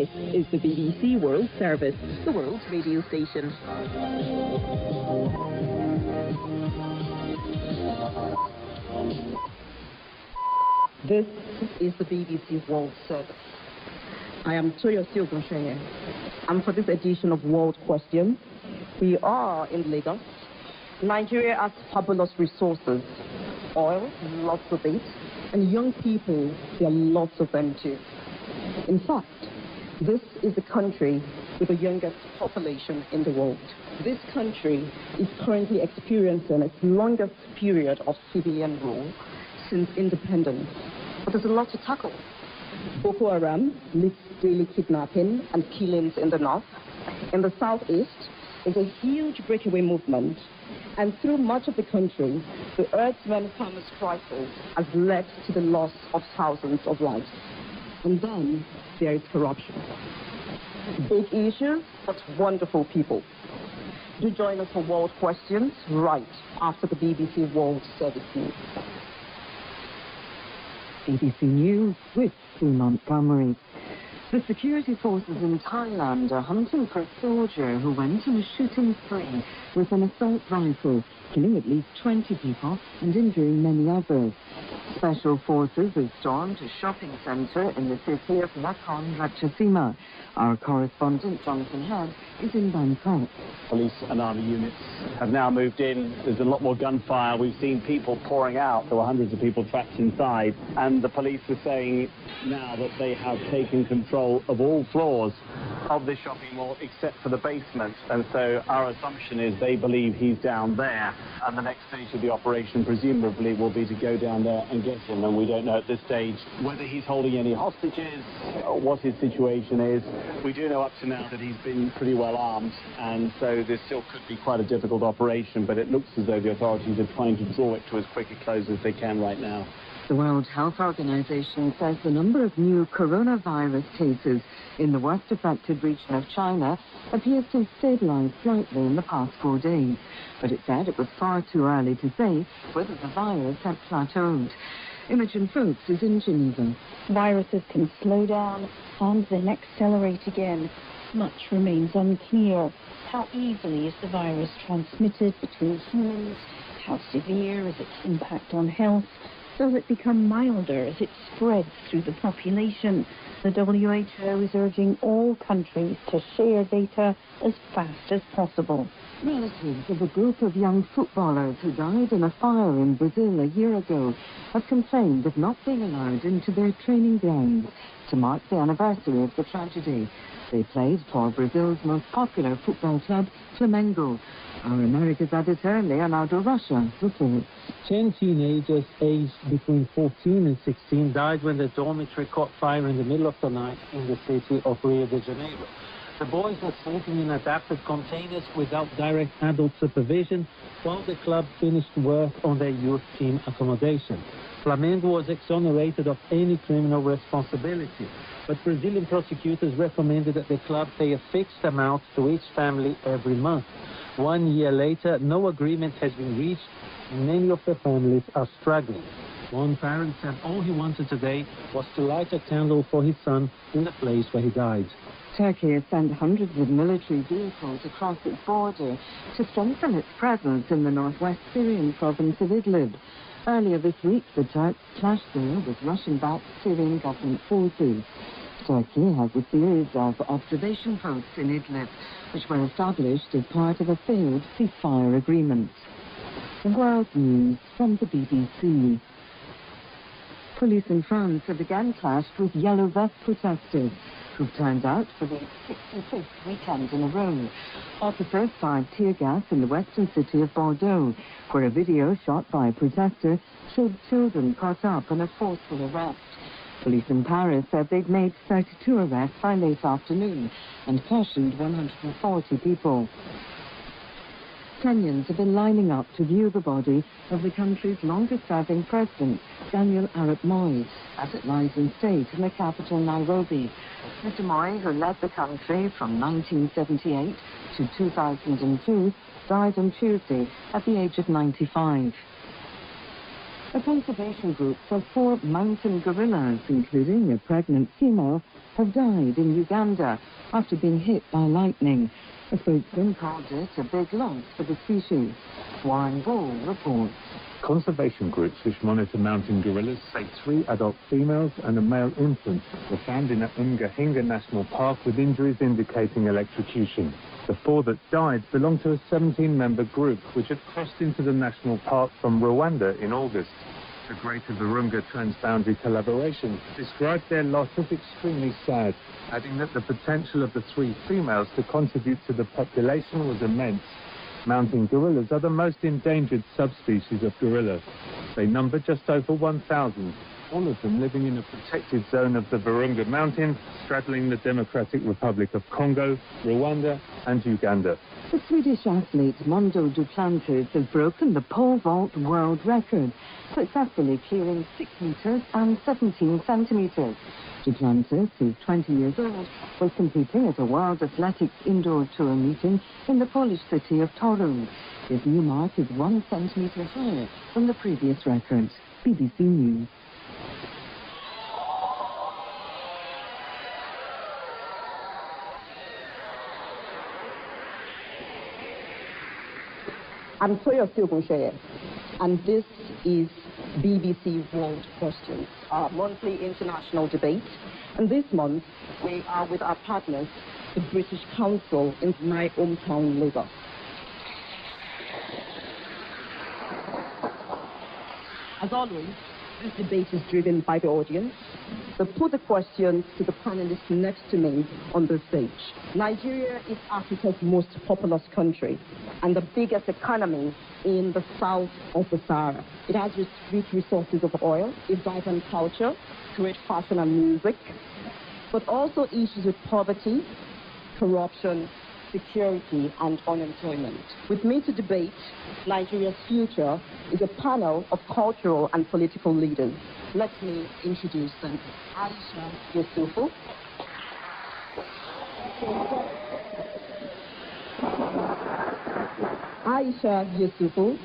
This is the BBC World Service, the world's radio station. This is the BBC World Service. I am Toyo Siogoshenye. And for this edition of World Questions, we are in Lagos. Nigeria has fabulous resources. Oil, lots of it. And young people, there are lots of them too. In fact, this is the country with the youngest population in the world. This country is currently experiencing its longest period of civilian rule since independence. But there's a lot to tackle. Boko Haram leads daily kidnapping and killings in the north. In the southeast, there's a huge breakaway movement. And through much of the country, the herdsmen farmers crisis has led to the loss of thousands of lives. And then there is corruption. Big issues, but wonderful people. Do join us for World Questions right after the BBC World Service News. BBC News with Sue Montgomery. The security forces in Thailand are hunting for a soldier who went on a shooting spree with an assault rifle, killing at least 20 people and injuring many others. Special forces have stormed a shopping centre in the city of Nakhon Ratchasima. Our correspondent, Jonathan Head, is in Bangkok. Police and army units have now moved in. There's a lot more gunfire. We've seen people pouring out. There were hundreds of people trapped inside. And the police are saying now that they have taken control of all floors of this shopping mall except for the basement. And so our assumption is they believe he's down there. And the next stage of the operation presumably will be to go down there and get him. And we don't know at this stage whether he's holding any hostages, or what his situation is. We do know up to now that he's been pretty well armed, and so this still could be quite a difficult operation, but it looks as though the authorities are trying to draw it to as quick a close as they can right now. The World Health Organization says the number of new coronavirus cases in the worst affected region of China appears to have stabilized slightly in the past 4 days, but it said it was far too early to say whether the virus had plateaued. Imogen Folks is in Geneva. Viruses can slow down and then accelerate again. Much remains unclear. How easily is the virus transmitted between humans? How severe is its impact on health? Does it become milder as it spreads through the population? The WHO is urging all countries to share data as fast as possible. Relatives of a group of young footballers who died in a fire in Brazil a year ago have complained of not being allowed into their training grounds to mark the anniversary of the tragedy. They played for Brazil's most popular football club, Flamengo. Our America's editor, Leonardo Rocha, reports. 10 teenagers aged between 14 and 16 died when the dormitory caught fire in the middle of the night in the city of Rio de Janeiro. The boys were sleeping in adapted containers without direct adult supervision while the club finished work on their youth team accommodation. Flamengo was exonerated of any criminal responsibility, but Brazilian prosecutors recommended that the club pay a fixed amount to each family every month. 1 year later, no agreement has been reached, and many of the families are struggling. One parent said all he wanted today was to light a candle for his son in the place where he died. Turkey has sent hundreds of military vehicles across its border to strengthen its presence in the northwest Syrian province of Idlib. Earlier this week, the Turks clashed there with Russian-backed Syrian government forces. Turkey has a series of observation posts in Idlib, which were established as part of a failed ceasefire agreement. World News from the BBC. Police in France have again clashed with yellow vest protesters who've turned out for the 65th weekend in a row. Officers fired tear gas in the western city of Bordeaux, where a video shot by a protester showed children caught up in a forceful arrest. Police in Paris said they'd made 32 arrests by late afternoon and cautioned 140 people. Kenyans have been lining up to view the body of the country's longest-serving president, Daniel Arap Moi, as it lies in state in the capital, Nairobi. Mr. Moi, who led the country from 1978 to 2002, died on Tuesday at the age of 95. A conservation group says 4 mountain gorillas, including a pregnant female, have died in Uganda after being hit by lightning. A spokesman called it a big loss for the species. Warren Ball reports. Conservation groups which monitor mountain gorillas say 3 adult females and a male infant were found in Ungahinga National Park with injuries indicating electrocution. The 4 that died belong to a 17-member group which had crossed into the national park from Rwanda in August. The Greater Virunga Transboundary Collaboration described their loss as extremely sad, adding that the potential of the 3 females to contribute to the population was immense. Mountain gorillas are the most endangered subspecies of gorilla. They number just over 1,000, all of them living in a protected zone of the Virunga Mountains, straddling the Democratic Republic of Congo, Rwanda and Uganda. The Swedish athlete Mondo Duplantis has broken the pole vault world record, successfully clearing 6 meters and 17 centimeters. Duplantis, who's 20 years old, was competing at a World Athletics Indoor Tour meeting in the Polish city of Torun. His new mark is 1 centimeter higher than the previous record. BBC News. I'm Toyo Silgunsheye, and this is BBC World Questions, our monthly international debate. And this month, we are with our partners, the British Council in my hometown, Lagos. As always, this debate is driven by the audience. So put the questions to the panelists next to me on the stage. Nigeria is Africa's most populous country and the biggest economy in the south of the Sahara. It has rich resources of oil, a vibrant culture, great fashion and music, but also issues with poverty, corruption, security and unemployment. With me to debate Nigeria's future is a panel of cultural and political leaders. Let me introduce them. Aisha Yusufu. Aisha Yusufu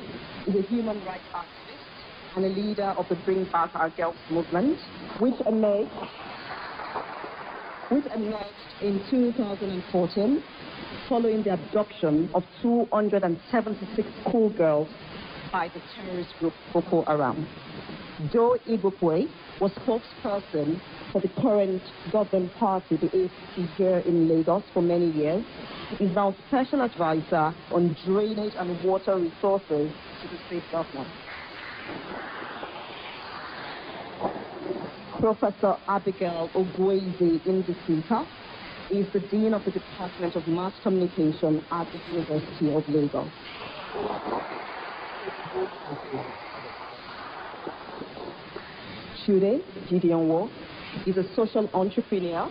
is a human rights activist and a leader of the Bring Back Our Girls movement, which emerged in 2014 following the abduction of 276 schoolgirls by the terrorist group Boko Haram. Joe Igokwe was spokesperson for the current government party, the ATU, here in Lagos for many years. He's now special advisor on drainage and water resources to the state government. Professor Abigail Ogweze Indisika is the Dean of the Department of Mass Communication at the University of Lagos. Chude Gideonwo is a social entrepreneur.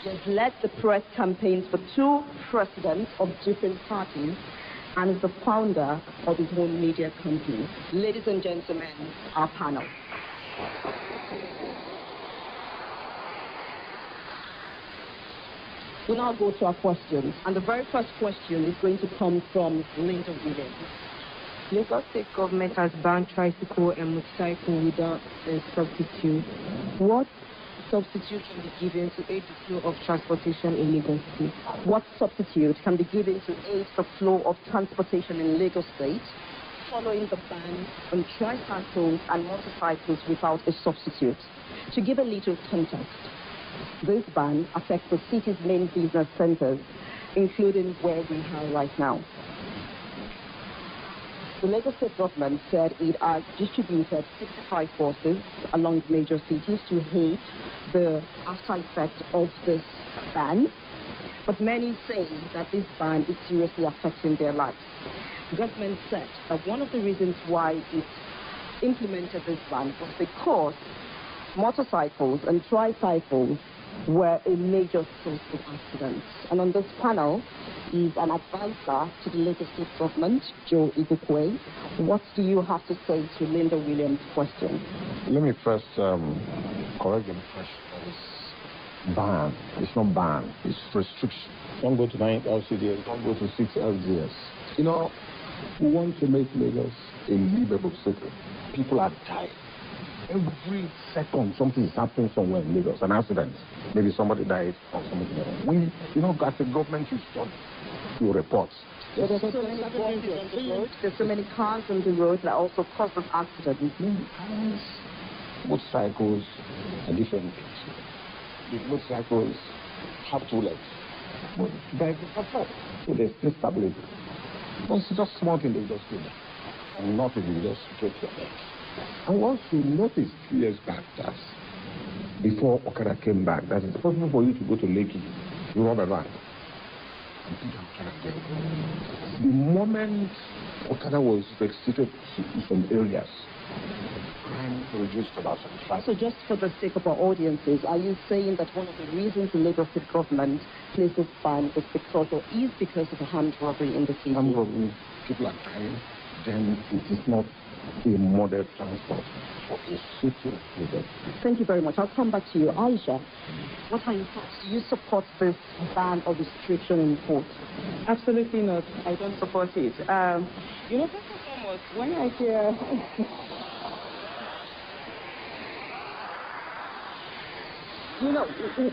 He has led the press campaigns for 2 presidents of different parties and is the founder of his own media company. Ladies and gentlemen, our panel. We'll now go to our questions. And the very first question is going to come from Linda Williams. Lagos State government has banned tricycle and motorcycle without a substitute. What substitute can be given to aid the flow of transportation in Lagos State? What substitute can be given to aid the flow of transportation in Lagos State following the ban on tricycles and motorcycles without a substitute? To give a little context, this ban affects the city's main business centers, including where we are right now. The Lagos State government said it has distributed 65 forces along major cities to aid the after effect of this ban, but many say that this ban is seriously affecting their lives. The government said that one of the reasons why it implemented this ban was because motorcycles and tricycles were a major source of accidents. And on this panel is an advisor to the Lagos State government, Joe Igokwe. What do you have to say to Linda Williams' question? Let me first correct the impression that it's ban. It's not ban, it's restriction. Don't go to 9 LCDs, don't go to 6 LCDs. You know, we want to make Lagos a livable city. People are dying. Every second, something is happening somewhere in Lagos, an accident. Maybe somebody died or something else. We, as a government, should start to report. There's so many bodies on the road. There's so many cars on the road that also cause an accident. Cars, motorcycles, are different things. The motorcycles have 2 legs. But vehicles have 4. So there's still stability. But it's just small thing they just do that. And nothing, you just break your legs. And once you notice 2 years back that before Okada came back, that it's possible for you to go to Lekki, you run around. The moment Okada was restricted to some areas, crime reduced about 75%. So just for the sake of our audiences, are you saying that one of the reasons the Lagos State government places ban is because of the armed robbery in the city? Armed robbery, people are dying, then it is not a modern transport for a city. Thank you very much. I'll come back to you. Aisha, what are your thoughts? Do you support this ban or restriction in port? Absolutely not. I don't support it. First and foremost, when I hear...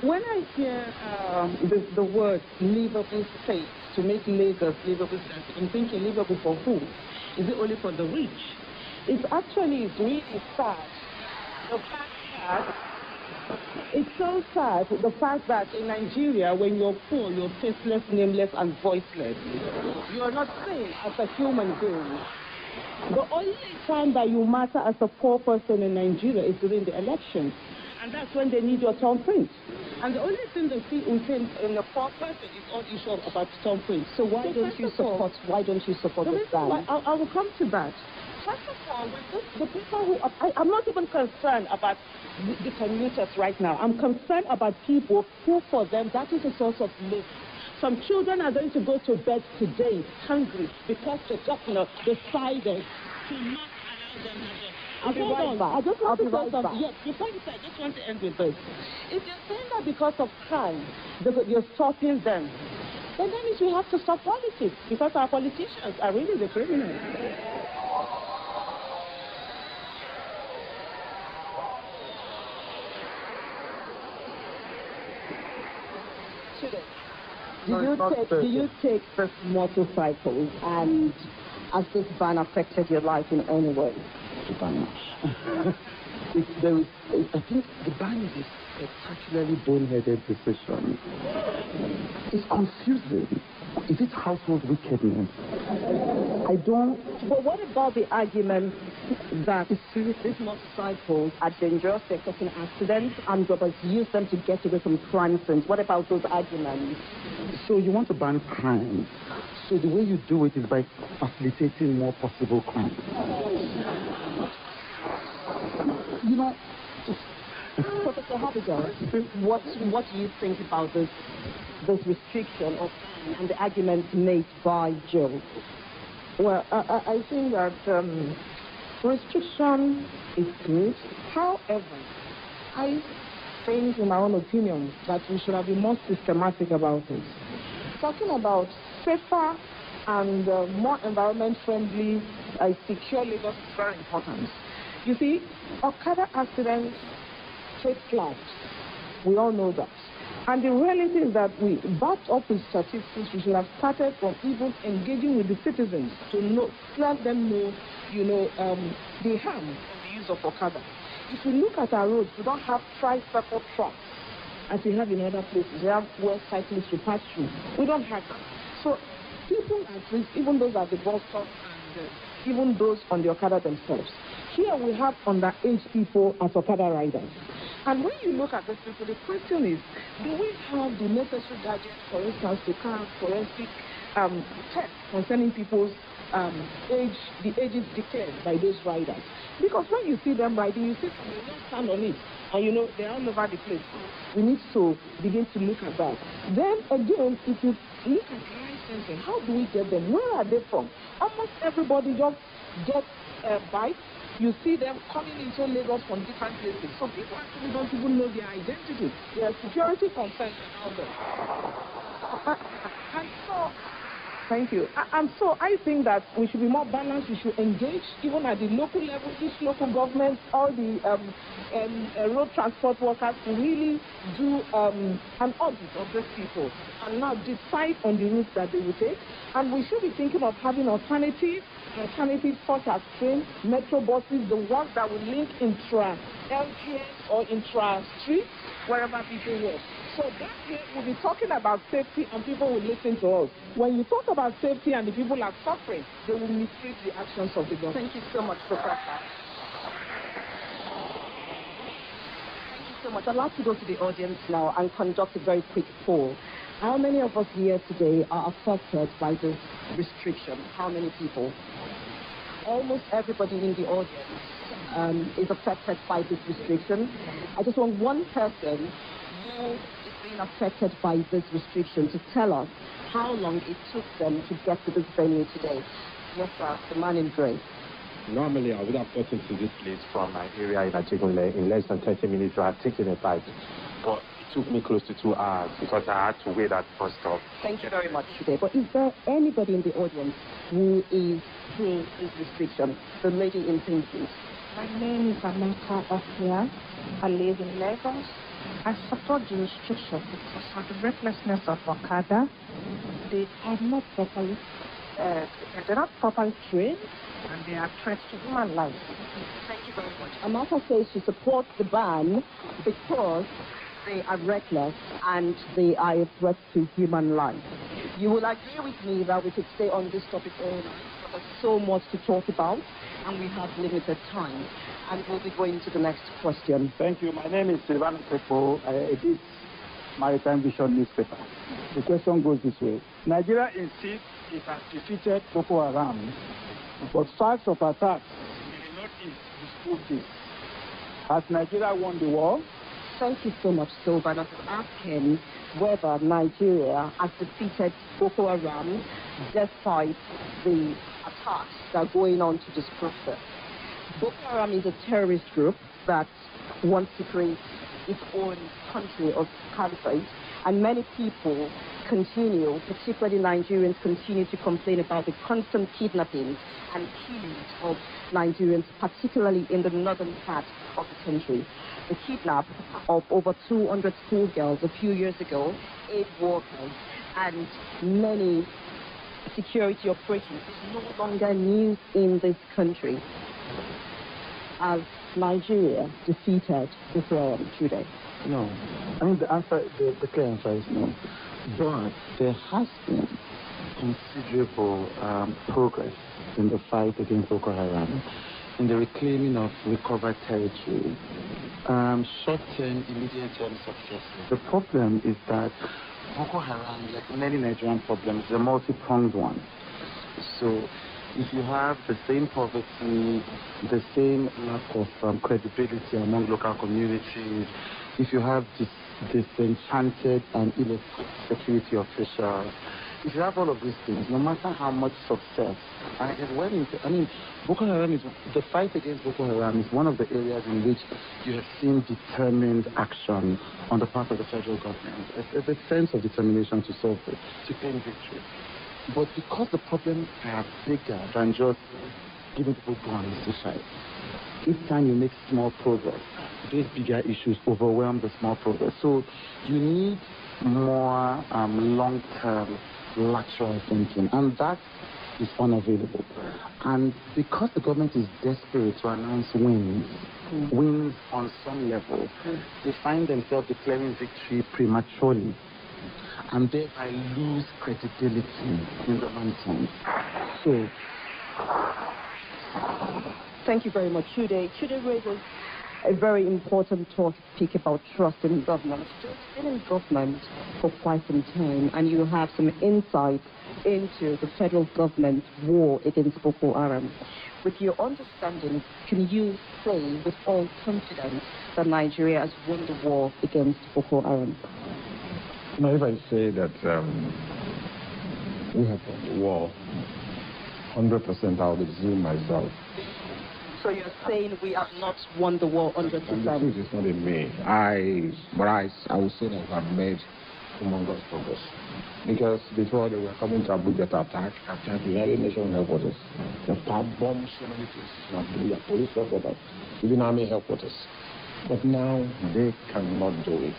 when I hear the word livable state, to make Lagos livable state, I'm thinking livable for who? Is it only for the rich? It's really sad. It's so sad, the fact that in Nigeria, when you're poor, you're faceless, nameless, and voiceless. You are not seen as a human being. The only time that you matter as a poor person in Nigeria is during the elections. And that's when they need your thumbprint. And the only thing they see in a poor person is all issues about thumbprint. So why don't you support this ban? I will come to that. First of all, with the people who... I'm not even concerned about the commuters right now. I'm concerned about people who, for them, that is a source of living. Some children are going to go to bed today hungry because the governor decided to not allow them to... I'll be right back. I just want to right say something. back. Yes, before you say, I just want to end with this. If you're saying that because of crime, you're stopping them, then that means we have to stop politics, because our politicians are really the criminals. Do you take this motorcycle, and has this ban affected your life in any way? I think the ban is a particularly boneheaded decision. It's confusing. Is it household wickedness? I don't... But what about the argument that these motorcycles are dangerous, they're causing accidents, and robbers use them to get away from crime scenes? What about those arguments? So you want to ban crime. So the way you do it is by facilitating more possible crime. Professor Habiga, what do you think about this restriction of and the arguments made by Joe? Well, I think that restriction is good. However, I think, in my own opinion, that we should have been more systematic about it. Talking about safer and more environment-friendly, secure Lagos is very important. You see, Okada accidents take lives. We all know that. And the reality is that we backed up with statistics. We should have started from even engaging with the citizens to let them know, the harm of the use of Okada. If you look at our roads, we don't have tricycle tracks as we have in other places. We have where cyclists to pass through. We don't have that. So people at risk, even those at the bus stop and even those on the Okada themselves. Here we have underage people as Okada riders. And when you look at this people, the question is, do we have the necessary gadgets, for instance, to carry forensic tests concerning people's age, the ages declared by those riders? Because when you see them riding, you see some will not stand on it. And they're all over the place. We need to begin to look at that. Then again, if you look at licensing, how do we get them? Where are they from? Almost everybody just gets bikes. You see them coming into Lagos from different places. So people actually don't even know their identity. Their security concerns and all that. And so Thank you. And so I think that we should be more balanced. We should engage, even at the local level, each local government, all the road transport workers to really do an audit of these people and now decide on the routes that they will take. And we should be thinking of having alternatives such as trains, metro buses, the ones that will link intra-LGS or intra-street, wherever people work. So that way we'll be talking about safety and people will listen to us. When you talk about safety and the people are suffering, they will mistreat the actions of the government. Thank you so much, Professor. Thank you so much. I'd like to go to the audience now and conduct a very quick poll. How many of us here today are affected by this restriction? How many people? Almost everybody in the audience is affected by this restriction. I just want one person who is being affected by this restriction to tell us how long it took them to get to this venue today. Yes, sir, the man in grey. Normally, I would have gotten to this place from my area in Ajegunle in less than 30 minutes. I had taken a bike, but it took me close to 2 hours because I had to wait at the bus stop. Thank you very much today. But is there anybody in the audience who is through this restriction? The lady in pink. My name is Amaka Okia. I live in Lagos. I support the restriction because of the recklessness of Okada. They are not properly trained and they are threats to human life. Thank you very much. Amaka says she supports the ban because they are reckless and they are a threat to human life. You will agree with me that we could stay on this topic all night, but there's so much to talk about and we have limited time. And we'll be going to the next question. Thank you. My name is Silvano Pepo. I edit Maritime Vision newspaper. The question goes this way. Nigeria insists it has defeated Boko Haram, but facts of attacks in the northeast disprove this. Has Nigeria won the war? Thank you so much, Silvano, for asking whether Nigeria has defeated Boko Haram despite the attacks that are going on to disprove this. Boko Haram is a terrorist group that wants to create its own country of caliphate, and many people continue, particularly Nigerians, continue to complain about the constant kidnappings and killings of Nigerians, particularly in the northern part of the country. The kidnap of over 200 schoolgirls a few years ago, 8 workers, and many security operations is no longer news in this country. As Nigeria defeated Boko Haram today? No. I mean, the clear answer is no. But there has been considerable progress in the fight against Boko Haram, in the reclaiming of recovered territory, short-term, immediate-term successes. The problem is that Boko Haram, like many Nigerian problems, is a multi-pronged one. So if you have the same poverty, the same lack of credibility among local communities, if you have disenchanted and ill-equipped security officials, if you have all of these things, no matter how much success, Boko Haram is, the fight against Boko Haram is one of the areas in which you have seen determined action on the part of the federal government. There's a sense of determination to solve it, to claim victory. But because the problems are bigger than just giving people guns to fight, each time you make small progress, these bigger issues overwhelm the small progress. So you need more long-term lateral thinking, and that is unavailable. And because the government is desperate to announce wins on some level, they find themselves declaring victory prematurely, and thereby lose credibility in the long term. So, thank you very much, Chude. Chude raises a very important topic about trust in government. You've been in government for quite some time, and you have some insight into the federal government war against Boko Haram. With your understanding, can you say with all confidence that Nigeria has won the war against Boko Haram? No, if I say that we have won the war, 100% I would assume myself. So you're saying we have not won the war 100%? And the truth is not in me. But I would say that we have made humongous progress. Because before they were coming to Abuja to attack the very nation headquarters. They bombed so many places, the police headquarters, even army headquarters. But now they cannot do it.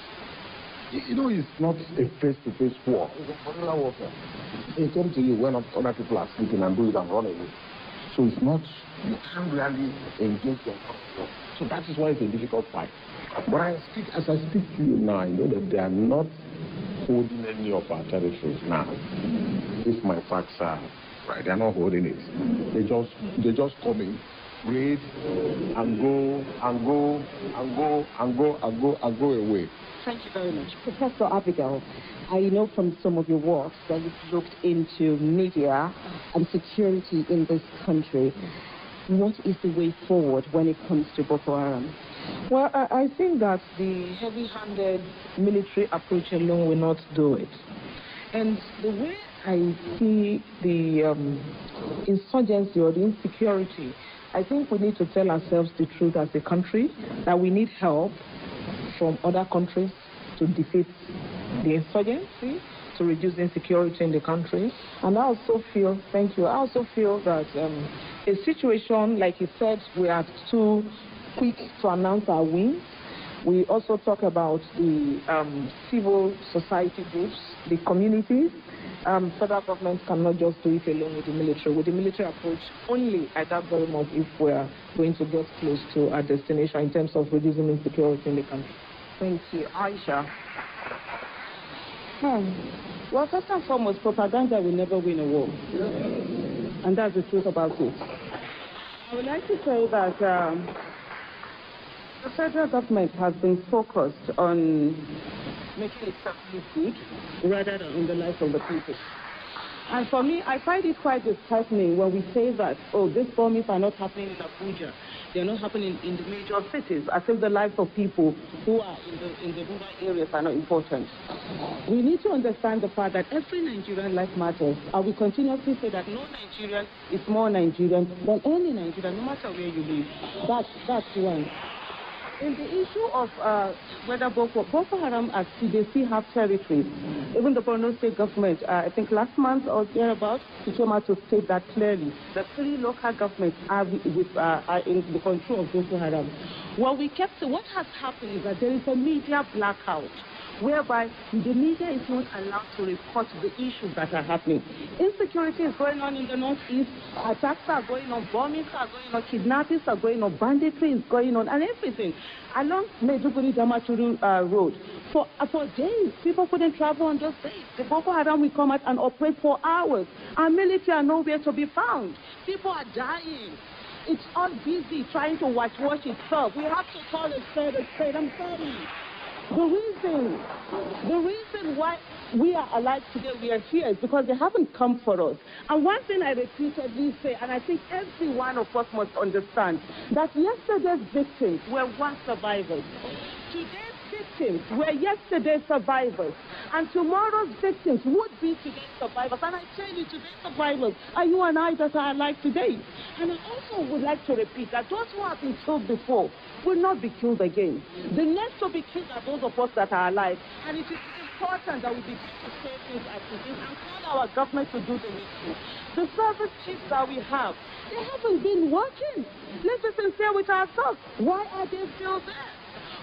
You know, it's not a face-to-face war. It's a guerrilla warfare. They come to you when other people are sleeping and do it and run away. So it's not, you can't really engage them. So that is why it's a difficult fight. But as I speak to you now, I know that they are not holding any of our territories now. If my facts are right, they are not holding it. They just come in, raid, and go away. Thank you very much. Professor Abigail, I know from some of your works that you've looked into media and security in this country. What is the way forward when it comes to Boko Haram? Well, I think that the heavy-handed military approach alone will not do it. And the way I see the insurgency or the insecurity, I think we need to tell ourselves the truth as a country, that we need help from other countries to defeat the insurgency, to reduce insecurity in the country. And I also feel, thank you, I also feel that a situation, like you said, we are too quick to announce our wins. We also talk about the civil society groups, the communities. Federal government cannot just do it alone with the military. With the military approach, only I doubt very much if we're going to get close to our destination in terms of reducing insecurity in the country. Thank you. Aisha. Well, first and foremost, propaganda will never win a war. And that's the truth about it. I would like to say that the federal government has been focused on making itself look good rather than on the life of the people. And for me, I find it quite disheartening when we say that, oh, these bombings are not happening in Abuja. They're not happening in the major cities. I think the lives of people who are in the rural areas are not important. We need to understand the fact that every Nigerian life matters. And we continuously say that no Nigerian is more Nigerian than any Nigerian, no matter where you live. That's one. In the issue of whether Boko Haram as CDC have territories, even the Borno State government, I think last month or thereabouts, he came out to state that clearly. The 3 local governments are in the control of Boko Haram. What has happened is that there is a media blackout, whereby the media is not allowed to report the issues that are happening. Insecurity is going on in the northeast, attacks are going on, bombings are going on, kidnappings are going on, banditry is going on, and everything. Along Maiduguri-Damaturu Road, for days, people couldn't travel on those days. The Boko Haram will come out and operate for hours. Our military are nowhere to be found. People are dying. It's all busy trying to watch itself. We have to call it straight. I'm sorry. The reason why we are alive today, we are here, is because they haven't come for us. And one thing I repeatedly say, and I think every one of us must understand, that yesterday's victims were once survivors. Today's victims were yesterday's survivors. And tomorrow's victims would be today's survivors. And I tell you, today's survivors are you and I that are alive today. And I also would like to repeat that those who have been killed before will not be killed again. The next to be killed are those of us that are alive. And it is important that we begin to say things as it is and call our government to do the needful. The service chiefs that we have, they haven't been working. Let's be sincere with ourselves. Why are they still there?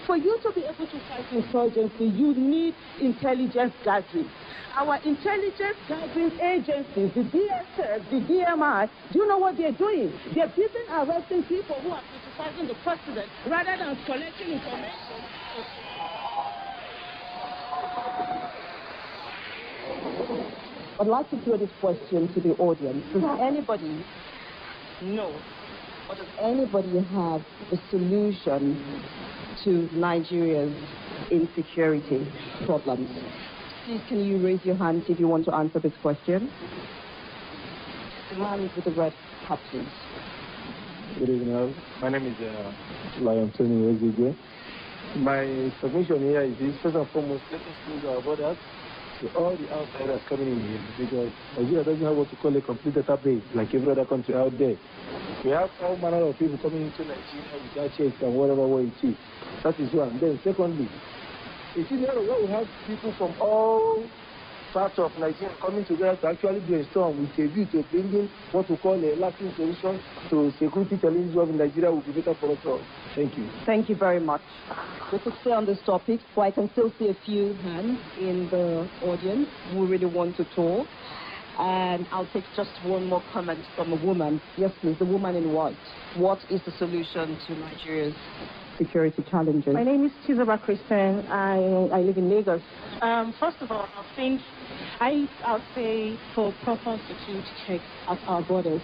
For you to be able to fight insurgency, you need intelligence gathering. Our intelligence gathering agencies, the DSS, the DMI, do you know what they're doing? They're busy arresting people who are criticizing the president rather than collecting information. I'd like to throw this question to the audience. Does anybody know, or does anybody have a solution to Nigeria's insecurity problems? Please, can you raise your hand if you want to answer this question? The man with the red hat, please. Good evening. My name is Lion Tony Ezigwe. My submission here is this: first and foremost, let us close our borders to all the outsiders coming in here, because Nigeria doesn't have what you call a complete database like every other country out there. We have all manner of people coming into Nigeria without checks and whatever way it is. That is one. Then secondly, It is where we have people from all parts of Nigeria coming together to actually brainstorm with a view to bringing what we call a lasting solution to security challenges of Nigeria will be better for us all. Thank you. Thank you very much. We could stay on this topic, but I can still see a few hands in the audience who really want to talk. And I'll take just one more comment from a woman. Yes, please, the woman in white. What is the solution to Nigeria's security challenges? My name is Chizoba Christian. I live in Lagos. First of all, I'll say for proper security checks at our borders.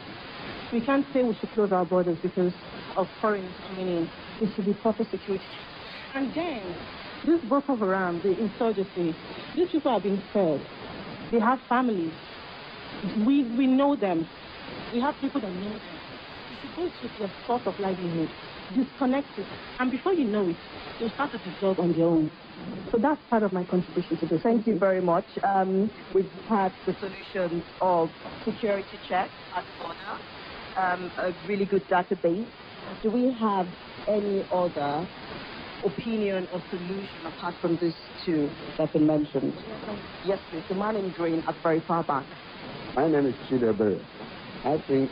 We can't say we should close our borders because of foreigners coming in. There should be proper security checks. And then, this Boko Haram, the insurgency, these people are being fed. They have families. We know them. We have people that know them. You should go to their source of livelihood, disconnect it, and before you know it, they'll start to develop on their own. So that's part of my contribution to this. Thank you very much. We've had the solutions of security checks at the border, a really good database. Do we have any other opinion or solution apart from these two that have been mentioned? Yes, please. The man in green at very far back. My name is Chidebere. I think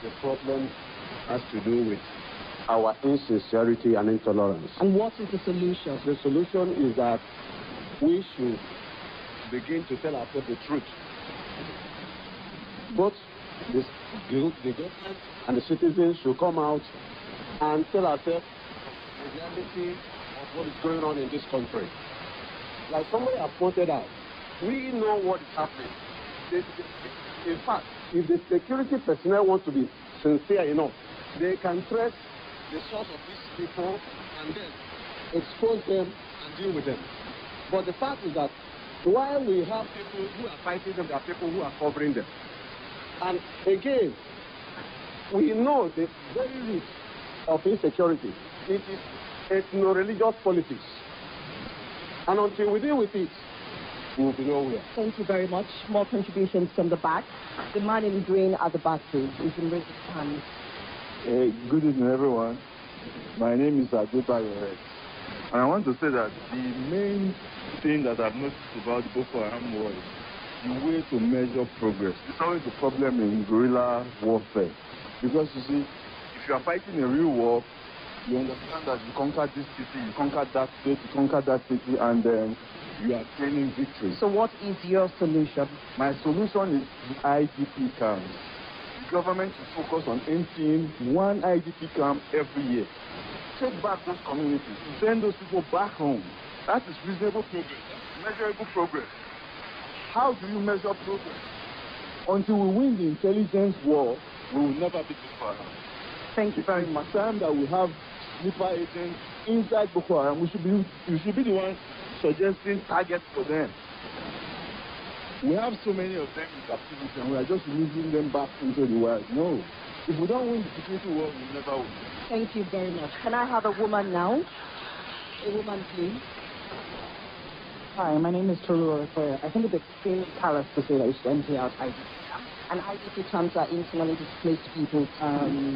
the problem has to do with our insincerity and intolerance. And what is the solution? The solution is that we should begin to tell ourselves the truth. Both the government and the citizens should come out and tell ourselves the reality of what is going on in this country. Like somebody has pointed out, we know what is happening. In fact, if the security personnel want to be sincere enough, they can trace the source of these people and then expose them and deal with them. But the fact is that while we have people who are fighting them, there are people who are covering them. And again, we know the very root of insecurity. It is ethno-religious politics. And until we deal with it, we will be nowhere. Thank you very much. More contributions from the back. The man in green at the back, please. You can raise his hand. Good evening, everyone. My name is Adebayo, and I want to say that the main thing that I've noticed about Boko Haram war is the way to measure progress. It's always a problem in guerrilla warfare. Because you see, if you are fighting a real war, you understand that you conquer this city, you conquer that state, you conquer that city, and then you are gaining victory. So what is your solution? My solution is the IDP camps. The government should focus on emptying one IDP camp every year. Take back those communities, send those people back home. That is reasonable progress, measurable progress. How do you measure progress? Until we win the intelligence war, we will never beat Boko Haram. Thank you very much. It's time that we have sleeper agents inside Boko Haram. We should be the ones suggesting targets for them. We have so many of them in captivity and we are just releasing them back into the world. No. If we don't win the security war, we'll never win. Thank you very much. Can I have a woman now? A woman, please. Hi, my name is Tolu Orekoya. I think it's extremely callous to say that we should empty out IDP camps. And IDP camps are internally displaced people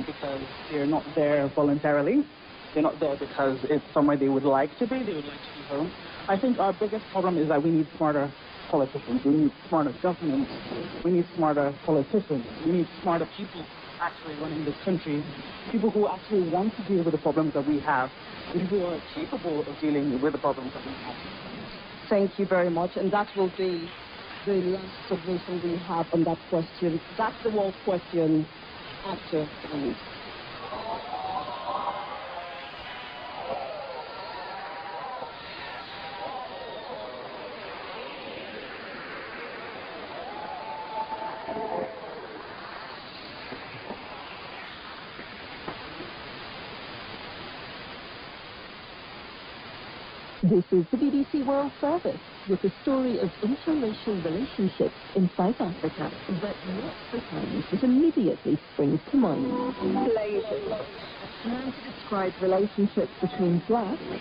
because they're not there voluntarily. They're not there because it's somewhere they would like to be. They would like to be home. I think our biggest problem is that we need smarter politicians. We need smarter government. We need smarter politicians. We need smarter people actually running this country. People who actually want to deal with the problems that we have. People who are capable of dealing with the problems that we have. Thank you very much. And that will be the last submission we have on that question. That's the world question after the news. This is the BBC World Service with the story of interracial relationships in South Africa that lots of times it immediately springs to mind. Blazing. A term to describe relationships between black and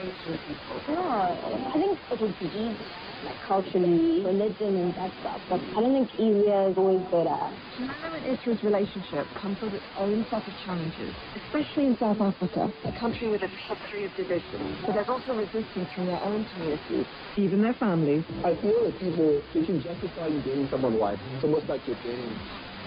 Asian people. I think it would be easy like culturally, religion and that stuff. But I don't think easier is always better. China and Israel's relationship comes with its own set of challenges, especially in South Africa, a country with a history of division. But there's also resistance from their own communities, even their families. I feel that people, they should justify you dating someone white. It's almost like you're dating.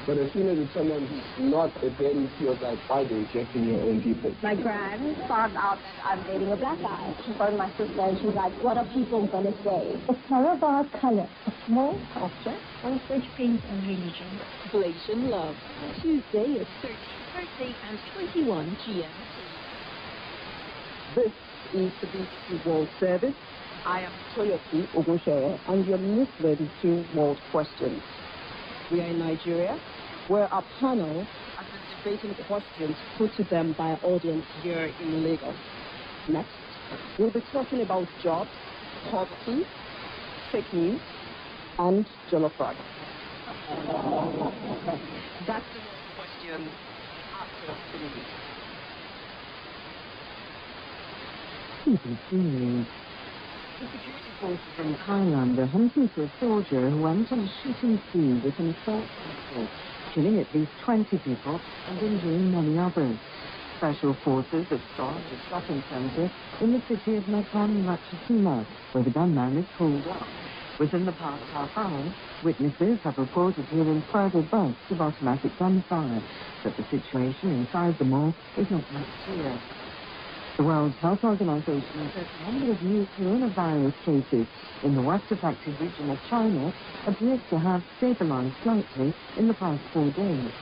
But as soon as it's someone who's not a dating, feels like, why they're rejecting your own people. My gran found out that I'm dating a black guy. She phoned my sister and she's like, what are people going to say? It's not about color. A small culture, one such paint and religion. Blasian love. Tuesday at 30, Thursday and 21 GMT. This is the BBC World Service. I am Toyosi Ogunshere, and you're listening to World Questions. We are in Nigeria, where our panel has been debating questions put to them by our audience here in Lagos. Next, we'll be talking about jobs, poverty, fake news, and jollof rice. That's the World Question after the news. BBC News. The security forces in Thailand are hunting for a soldier who went on a shooting spree with an assault rifle, killing at least 20 people and injuring many others. Special forces have stormed a shopping centre in the city of Nakhon Ratchasima, where the gunman is holed up. Within the past half hour, witnesses have reported hearing further bursts of automatic gunfire, but the situation inside the mall is not much clear. The World Health Organization says the number of new coronavirus cases in the worst-affected region of China appears to have stabilized slightly in the past 4 days.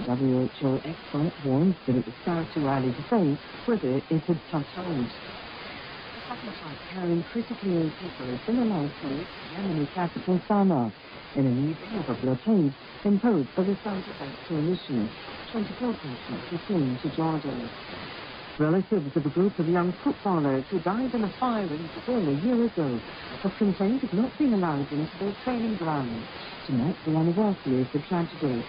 The WHO expert warns that it was far too early to say whether it had plateaued. The second flight carrying critically ill people has been allowed to reach Yemeni capital Sana'a in an easing of a blockade imposed by the South-West Coalition. 24 patients were flown to Jordan. Relatives of a group of young footballers who died in a fire in Brazil a year ago have complained of not being allowed into their training grounds to mark the anniversary of the tragedy.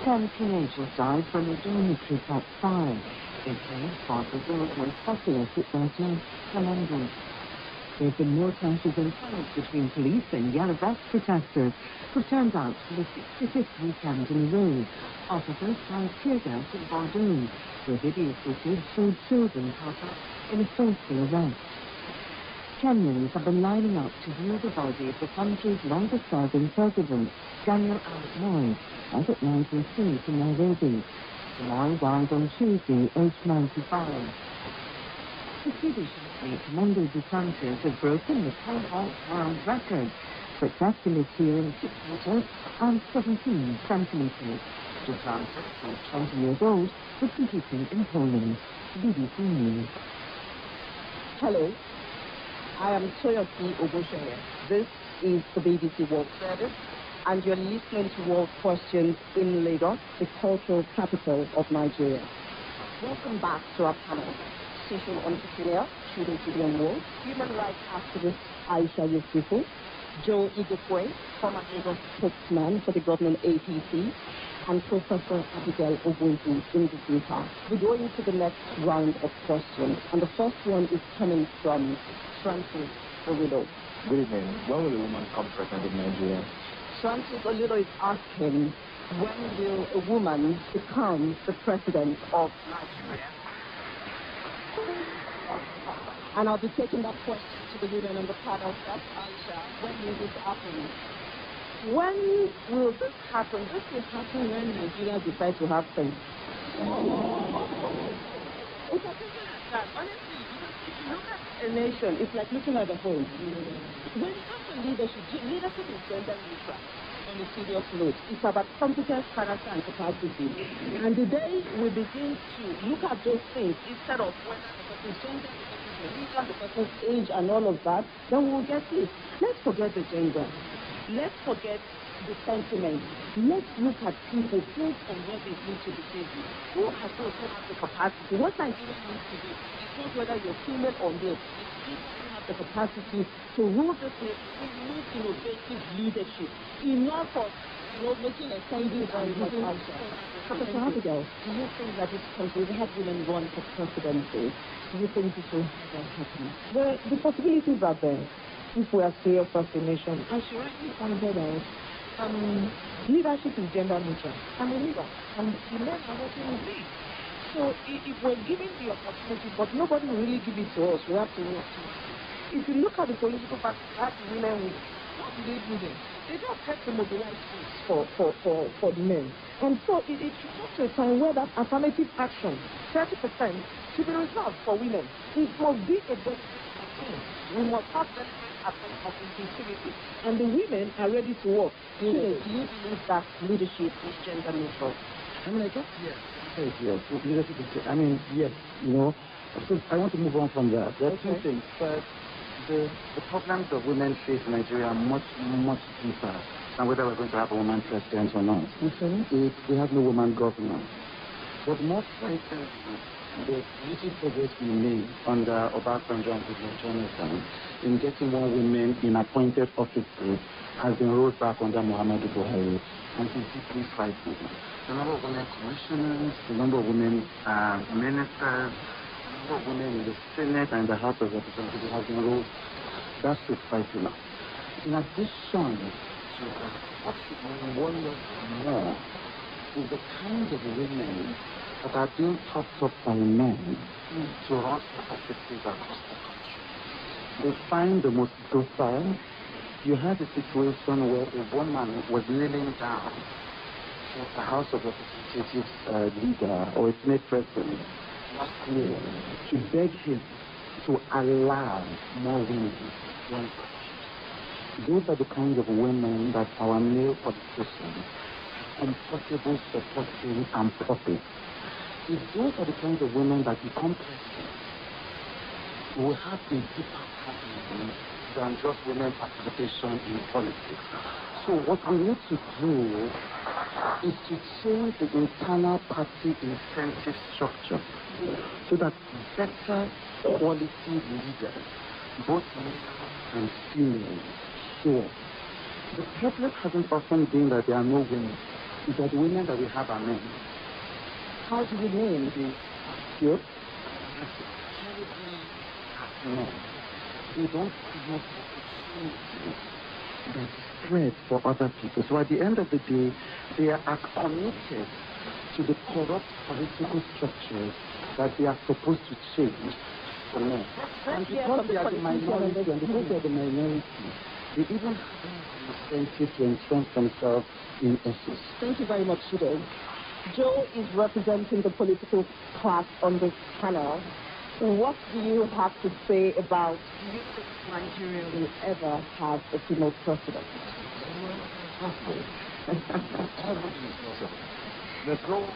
10 teenagers died when the dormitory caught fire. They claimed for Brazil's most popular football team, Flamengo. There have been more clashes and fights between police and yellow vest protesters who've turned out for the 65th weekend in a row. Officers fired tear gas in Bordeaux, where video footage showed children caught up in a fateful arrest. Kenyans have been lining up to view the body of the country's longest-serving president, Daniel Arap Moi, as it lies in state in Nairobi. Moi died on Tuesday, aged 95. The Swedish athlete Fernando Duplantis has broken the pole-vault world record, successfully clearing 6 meters and 17 centimeters. Duplantis, who is 20 years old, was competing in Poland. BBC News. Hello, I am Toyosi Ogunshere. This is the BBC World Service, and you're listening to World Questions in Lagos, the cultural capital of Nigeria. Welcome back to our panel. Social entrepreneur, Chidi Gideon Wall, human rights activist Azi65, Joe Igokwe, former Lagos spokesman for the government APC, and Professor Abigail Ogunju in the group. We go into the next round of questions, and the first one is coming from Francis Olilo. Good evening. When will a woman become president of Nigeria? Francis Olilo is asking, when will a woman become the president of Nigeria? And I'll be taking that question to the women on the panel. That's Aisha. When will this happen? When will this happen? This will happen when Nigerians decide to have sense. It's a thing like that. Honestly, because if you look at a nation, it's like looking at a whole. When it comes to leadership, leadership is gender neutral. On a serious note, it's about competence, character, and capacity. And the day we begin to look at those things instead of whether the person's gender, the person's religion, the person's age, and all of that, then we'll get it. Let's forget the gender. Let's forget the sentiment. Let's look at people based on what they need to be thinking. Who are those who have the capacity? What Nigeria needs to do is not whether you're female or male. It's people who have the capacity to rule this nation. We need innovative leadership. Enough of making a savings and using Professor Abigail, do you think that this country, we have women run for presidency, do you think this will ever happen? The possibilities are there. if we are serious as a nation. As you rightly pointed out, leadership is gender neutral. I'm a leader, and the men are working with me. So if we're given the opportunity, but nobody will really give it to us, we have to work to it. If you look at the political parties, that women with, what do they do then? They don't have to mobilize force for the men. And so it should come to a time where that affirmative action, 30%, should be reserved for women. It must be a dedicated thing. We must have benefits of inclusivity. And the women are ready to work. Do you believe that leadership is gender neutral? I mean, I guess, yes. Yes. Leadership is, I mean, yes, you know. So I want to move on from that. There are two things. First, the problems of women face in Nigeria are much, much deeper than whether we're going to have a woman president or not. We have no woman governor. But more frighteningly, the little progress we made under Obasanjo and Goodluck Jonathan in getting more women in appointed office groups has been rolled back under Muhammadu Buhari, and it's deeply frightening. The number of women commissioners, the number of women ministers, the number of women in the Senate and the House of Representatives has been rolled. That should frighten us. In addition to that, what should worry us more is the kind of women that are being propped up by men to run offices across the country. They find the most docile. You had a situation where a woman was kneeling down for a House of Representatives leader or a Senate president last year to beg him to allow more women to run for office. Those are the kinds of women that our male politicians are comfortable supporting and propping. If those are the kinds of women that become president, we will have a deeper problem than just women participation in politics. So what we need to do is to change the internal party incentive structure so that better quality leaders, both male and female, show up. The problem hasn't often been that there are no women. It's that the women that we have are men. How do we mean the skilled? No. They don't have opportunities that spread for other people. So at the end of the day, they are committed to the corrupt political structures that they are supposed to change for men. And because they are the minority, they even have the incentive to entrench themselves in office. Thank you very much, Shido. Joe is representing the political class on this panel. What do you have to say about, do you think Nigeria will ever have a female president? The goal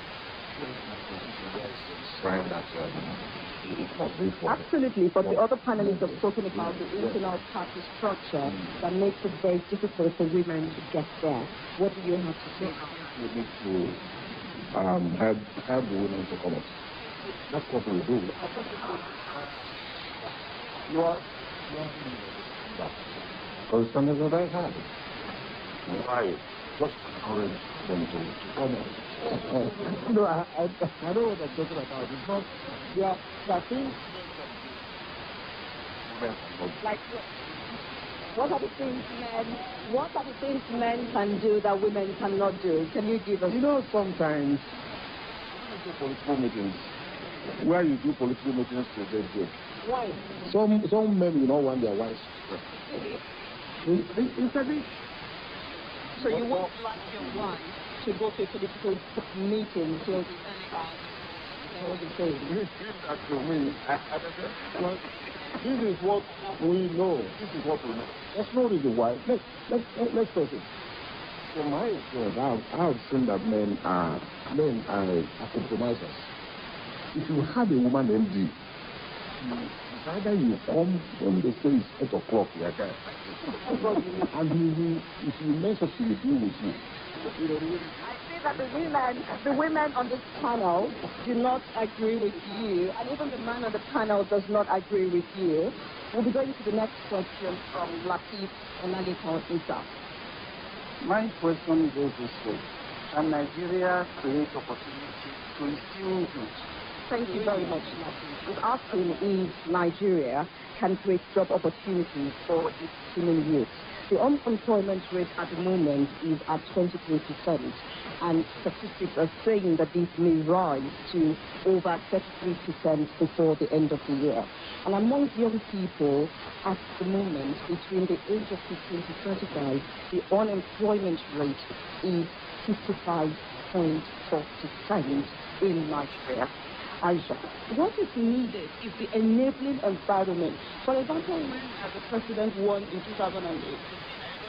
absolutely, but the other panelists have spoken about the internal party structure that makes it very difficult for women to get there. What do you have to say? We need to have the women to come up. That's what we do. You are because some is very hard. Why? Just encourage them to come up. No, I know what I'm talking about. It's not, there are things like what are the things men can do that women cannot do? Can you give us? You know, sometimes you do political meetings where you do political meetings to get good. Why? Some men will not want their wives. So you won't like your wife to go to a political meeting till the This is what we know. This is what we know. That's no reason why. Let's face it. From my experience, I have seen that men are compromisers. If you have a woman MD, it's either you come when they say it's 8 o'clock, you are there. And if you mess up, he will deal with you. I see that the women on this panel do not agree with you, and even the man on the panel does not agree with you. We'll be going to the next question from Latif Onaliko Isa. My question goes this way. Can Nigeria create opportunities to instill youth Thank you very much, Matthew. He's asking if Nigeria can create job opportunities for its human youth. The unemployment rate at the moment is at 23%, and statistics are saying that this may rise to over 33% before the end of the year. And among young people at the moment, between the age of 15 to 35, the unemployment rate is 55.4% in Nigeria. Aisha, what is needed is the enabling environment. For example, when the president won in 2008,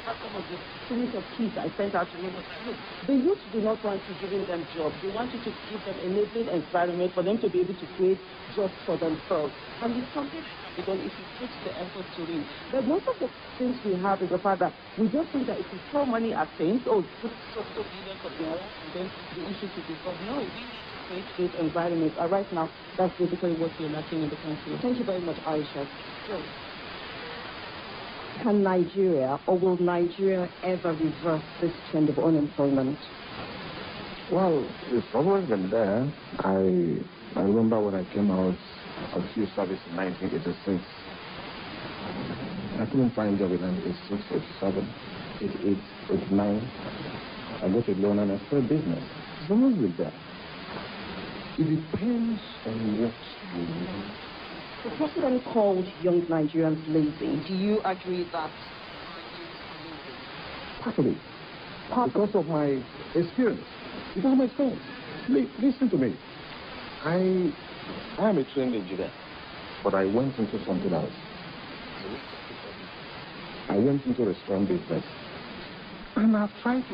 some of the series of keys I sent out to me was, look, the youth do not want you giving them jobs. They want you to give them enabling environment for them to be able to create jobs for themselves. And it's something that can be done if you put the effort to it. But most of the things we have is the fact that we just think that if we throw money at things, put so billions of dollars, and then the issue should be solved. No, we need to create this environment. And right now, that's basically what we're lacking in the country. Thank you very much, Aisha. Can Nigeria, or will Nigeria ever reverse this trend of unemployment? Well, it's always been there. I remember when I came out of civil service in 1986. I couldn't find a job in 1986, 87, 88, 89. I got a loan and I started business. It's always been there. It depends on what you want. The president called young Nigerians lazy. Do you agree that? Partly. Because of my experience. Because of my experience. Listen to me. I am a trained engineer, but I went into something else. I went into restaurant business. And I've tried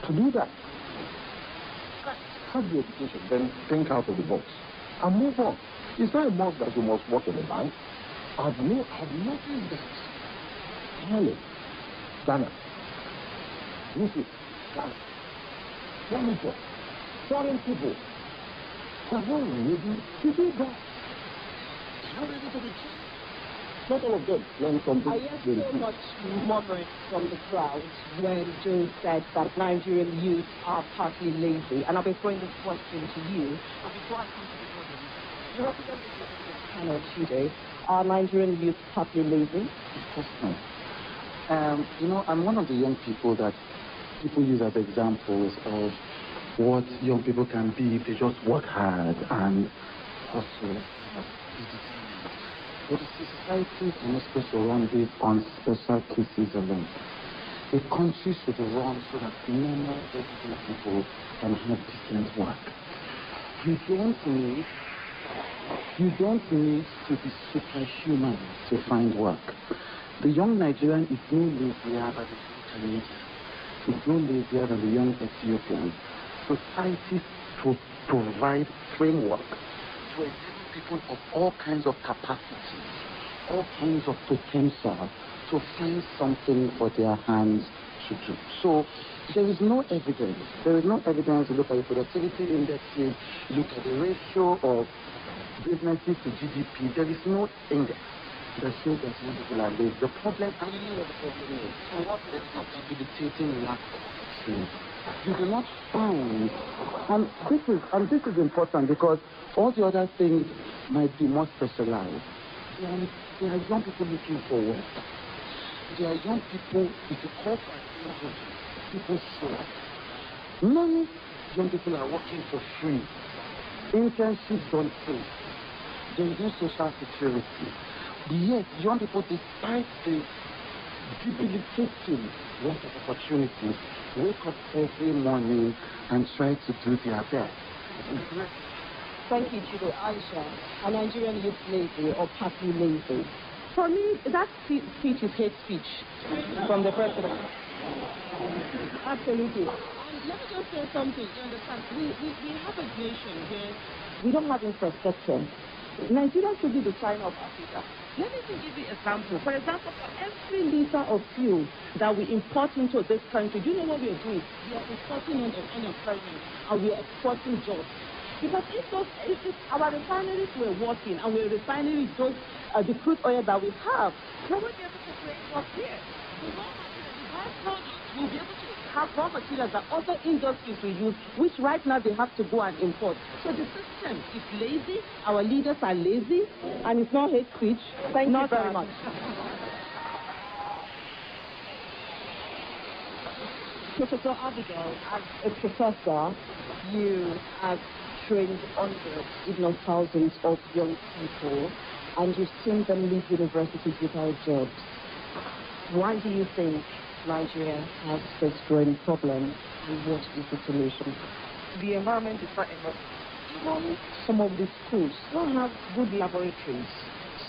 to do that. Have the education, then think out of the box. And move on. It's not a must that you must work in a bank. I've noticed that. Really. Ghana. Listen. Ghana. Young people. Foreign people. They're not ready to do that. They're not ready to be trained. Not all of them learn something. I hear so much murmuring from the crowd when Joe said that Nigerian youth are partly lazy. And I'll be throwing this question to you. But before I come to the podium, you represent the panel today. Are Nigerian youth partly lazy? Of course not. You know, I'm one of the young people that people use as examples of what young people can be if they just work hard and hustle. But the society is not supposed to run based on special cases alone. The country should run so that normal, everyday people can have decent work. You don't need to be superhuman to find work. The young Nigerian is no lazier than the young Canadian. It's no lazier than the young Ethiopian. Society to provide framework to enable people of all kinds of capacity, all kinds of potential to find something for their hands to do. So there is no evidence. There is no evidence to look at the productivity indexes, look at the ratio of businesses to GDP. There is no index that shows that young people are lazy. The problem, I don't know what the problem is. There is a debilitating lack of opportunity. You do not find, and this is important because all the other things might be more specialized. There are young people looking for work. There are young people, if you call for people show. Many young people are working for free. Internships don't pay. There is no social security. Yet, young people, despite the debilitating lack of opportunities, wake up every morning and try to do their best. Thank you, Judo. Aisha, are Nigerian youth lazy or partly lazy? For me, that speech is hate speech from the president. Absolutely. And let me just say something. You understand? We have a nation where we don't have infrastructure. Nigeria should be the China of Africa. Let me give you an example. For example, for every liter of fuel that we import into this country, do you know what we are doing? We are importing unemployment and we are exporting jobs. Because if our refineries were working and we're refining the crude oil that we have, we won't be able to create jobs here. The raw material, the byproducts will be able to have raw materials that other industries will use, which right now they have to go and import. So the system is lazy, our leaders are lazy, and it's not hate speech. Thank you very much. Professor Abigail, as a professor, you have trained hundreds, if not thousands, of young people, and you've seen them leave universities without jobs. Why do you think Nigeria has this growing problem, and what is the solution? The environment is not enough. Even some of the schools don't have good laboratories.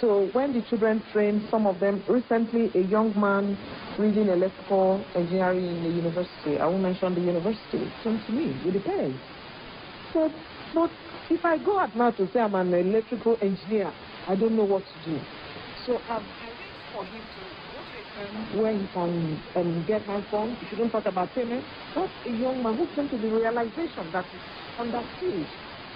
So when the children train, some of them, recently a young man reading electrical engineering in the university, I won't mention the university, came to me with the parents. Said, but if I go out now to say I'm an electrical engineer, I don't know what to do. So I've arranged for him to go to a firm where he can get hands-on. If you don't talk about payment, that's a young man who came to the realization that he's understood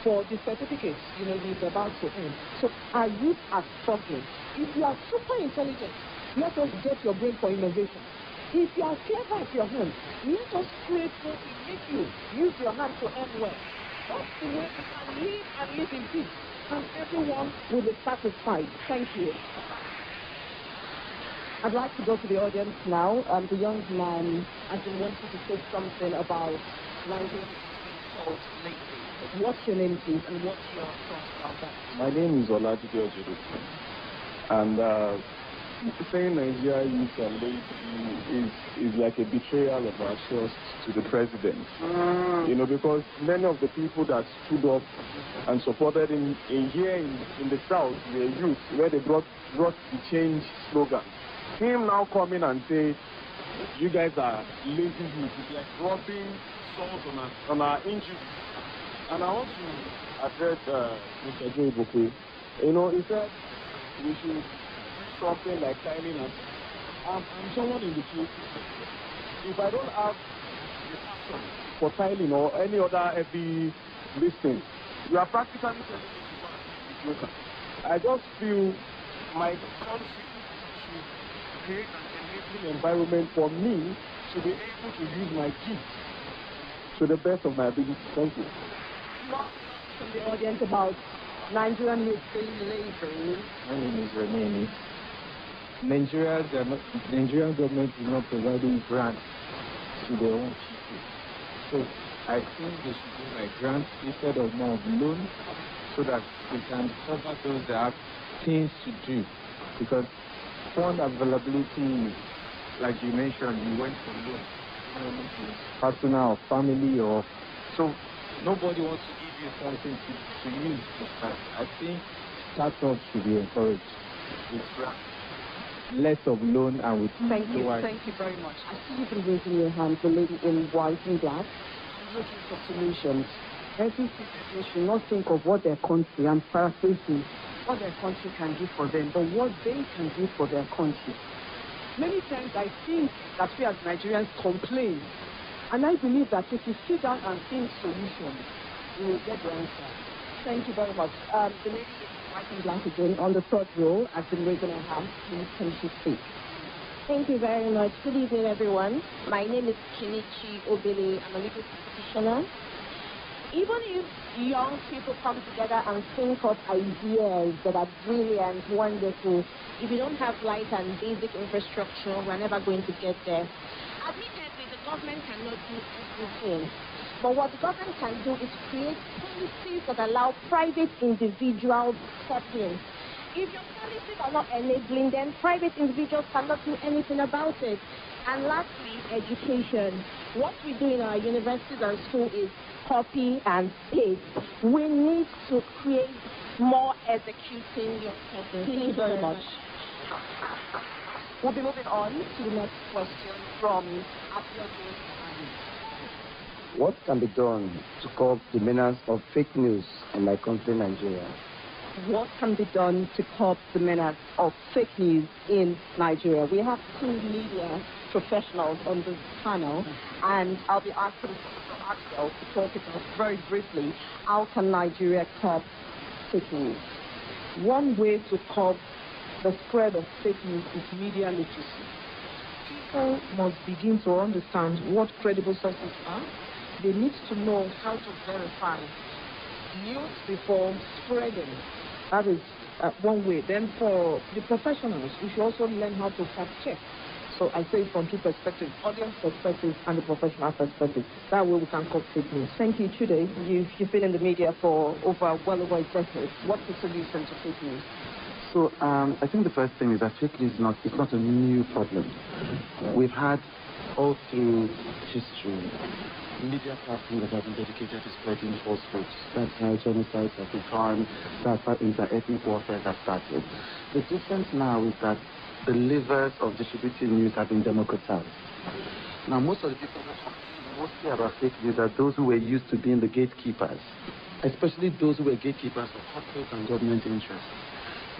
for the certificates, he's about to earn. So our youth are struggling. If you are super intelligent, let us get your brain for innovation. If you are clever at your hand, let us create what will make you use your hand to earn well. That's the way you can live and live in peace. And everyone will be satisfied. Thank you. I'd like to go to the audience now. The young man has been wanting to say something about Nigeria being taught lately. What's your name, please, and what's your thoughts about that? My name is Olajide Ojedo. And saying Nigeria youth are lazy is like a betrayal of our trust to the president. Because many of the people that stood up and supported him here in the South were youth, where they brought the change slogan. Him now coming and say, you guys are lazy youth, it's like rubbing salt on our injuries. And I want to address Mr. Joe Bokwe. He said we should do something like tiling and I'm someone in the field. If I don't have the passion for tiling or any other heavy lifting, you are practically telling me to work. I just feel my country should create an enabling environment for me to be able to use my gift to the best of my ability. Thank you. From the audience about Nigerian youth being lazy. My name is Renee. Nigerian government is not providing grants to their own people. So I think they should do like grants instead of more of loans so that they can cover those that have things to do. Because fund availability is, like you mentioned, you went for loans. Personal, family, or so nobody wants to give you something to use to start. I think startups should be encouraged with grants. Less of loan and with Thank you very much. I see you've been raising your hand, the lady in white and black, looking for solutions. Every citizen should not think of what their country, I'm paraphrasing, what their country can do for them, but what they can do for their country. Many times I think that we as Nigerians complain, and I believe that if you sit down and think solutions, you will get the answer. Thank you very much. The lady in white and black again on the third row has been raising her hand. Please, can she speak? Thank you very much. Good evening, everyone. My name is Kinichi Obele. I'm a legal practitioner. Even if young people come together and think of ideas that are brilliant, wonderful, if you don't have light and basic infrastructure, we're never going to get there. Admittedly, the government cannot do everything. But what the government can do is create policies that allow private individuals to step in. If your policies are not enabling, then private individuals cannot do anything about it. And lastly, education. What we do in our universities and schools is copy and paste. We need to create more executing your purpose. Thank you very much. We'll be moving on to the next question from Abiodun. What can be done to curb the menace of fake news in my country, Nigeria? What can be done to curb the menace of fake news in Nigeria? We have two media professionals on this panel, and I'll be asking Abigail to talk about very briefly, how can Nigeria curb fake news? One way to curb the spread of fake news is media literacy. People must begin to understand what credible sources are. They need to know how to verify news before spreading. That is one way. Then for the professionals, we should also learn how to fact check. So I say from two perspectives, audience perspective and the professional perspective. That way we can cut fake news. Thank you, Chude. You've been in the media for well over a decade. What's the solution to fake news? So I think the first thing is that fake news is not a new problem. We've had all through history media platforms that have been dedicated to spreading falsehoods. That's how genocides have begun. That's how inter-ethnic warfare has started. The difference now is that the levers of distributing news have been democratized. Now, most of the people that talk mostly about fake news are those who were used to being the gatekeepers, especially those who were gatekeepers of corporate and government interests.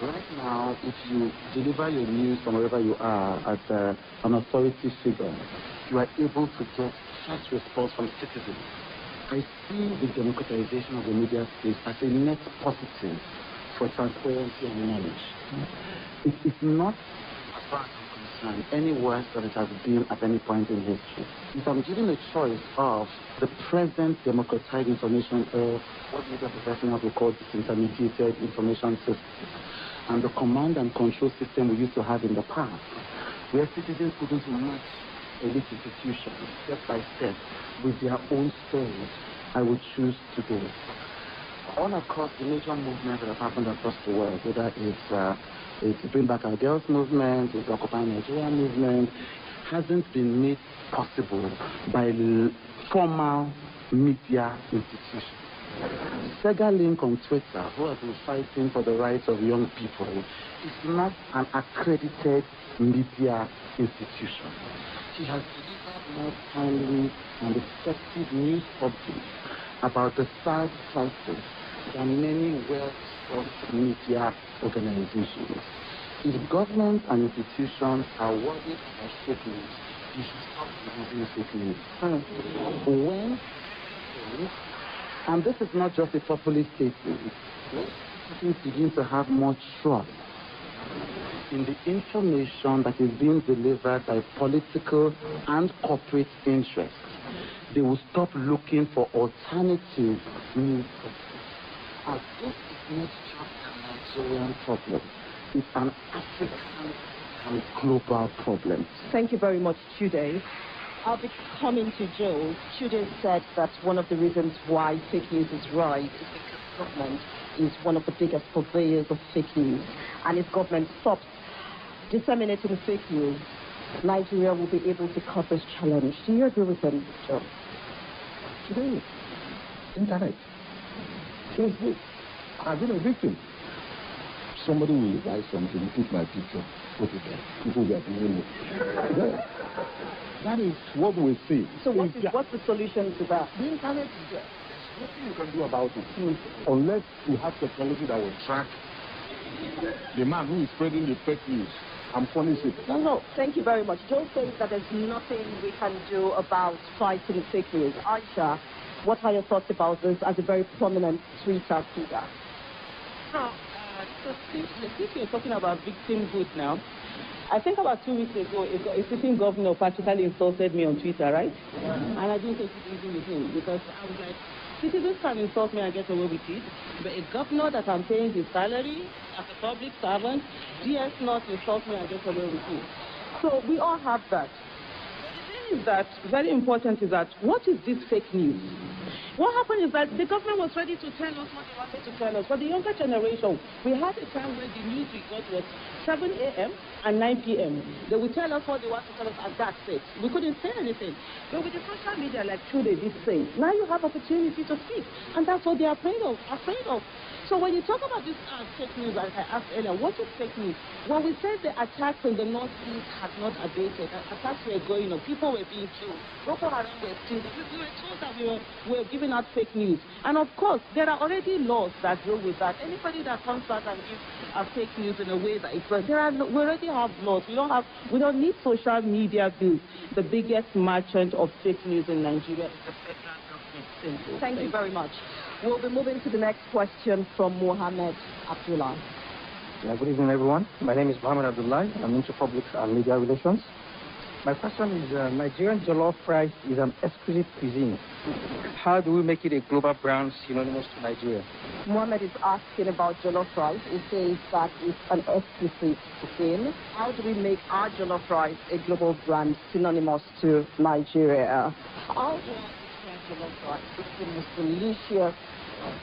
Right now, if you deliver your news from wherever you are as an authority figure, you are able to get fast response from citizens. I see the democratization of the media space as a net positive for transparency and knowledge. It is not, as far as I'm concerned, any worse than it has been at any point in history. If I'm given a choice of the present democratized information or what media professionals will call disintermediated information system, and the command and control system we used to have in the past, where citizens couldn't match elite institutions step by step with their own stories, I would choose to do it. All across the major movements that have happened across the world, whether it's Bring Back Our Girls movement, it's the Occupy Nigeria movement, hasn't been made possible by formal media institutions. Sega Link on Twitter, who has been fighting for the rights of young people, is not an accredited media institution. He has delivered more timely and effective news updates about the sad crisis than many well-resourced media organizations. If governments and institutions are worried about fake news, you should stop using fake news. When, and this is not just a populist statement, when citizens begin to have more trust in the information that is being delivered by political and corporate interests, they will stop looking for alternative news sources. And this is not just a Nigerian problem. It's an African and global problem. Thank you very much, Chude. I'll be coming to Joe. Chude said that one of the reasons why fake news is rise is because government is one of the biggest purveyors of fake news. And if government stops disseminating fake news, Nigeria will be able to cut this challenge. Do you agree with him, Joe? Today, internet. Facebook. I've been a victim. Somebody will write something, put my picture, put it there. People get it. That is what we see. So what's the solution to that? The internet is there. There's nothing you can do about it. Unless you have technology that will track the man who is spreading the fake news and punish it. No. Thank you very much. Joe says that there's nothing we can do about fighting fake news. Aisha, what are your thoughts about this as a very prominent Twitter figure? So since you're talking about victimhood now, I think about 2 weeks ago, a sitting governor practically insulted me on Twitter, right? And I didn't take it easy with him because I was like, citizens can insult me and get away with it, but a governor that I'm paying his salary as a public servant, DS not insult me and get away with it. So we all have that. The thing is that, very important is that, what is this fake news? What happened is that the government was ready to tell us what they wanted to tell us. For the younger generation, we had a time where the news we got was 7 a.m. and 9 p.m. They would tell us what they want to tell us at that stage. We couldn't say anything. But with the social media, like Chude did say, now you have opportunity to speak. And that's what they're afraid of. So when you talk about this fake news, like I asked earlier, what is fake news? When we said the attacks in the Northeast had not abated, attacks were going on, people were being killed, Boko Haram were killed, we were told that we were giving out fake news. And of course, there are already laws that deal with that. Anybody that comes out and gives fake news in a way that it's we already have laws. We don't need social media bills. The biggest merchant of fake news in Nigeria is the federal government. Thank you very much. We'll be moving to the next question from Mohammed Abdullah. Good evening, everyone. My name is Mohammed Abdullah. I'm into public and media relations. My question is, Nigerian jollof rice is an exquisite cuisine. How do we make it a global brand synonymous to Nigeria? Mohammed is asking about jollof rice. He says that it's an exquisite cuisine. How do we make our jollof rice a global brand synonymous to Nigeria? How do I describe jollof rice? It's the most delicious.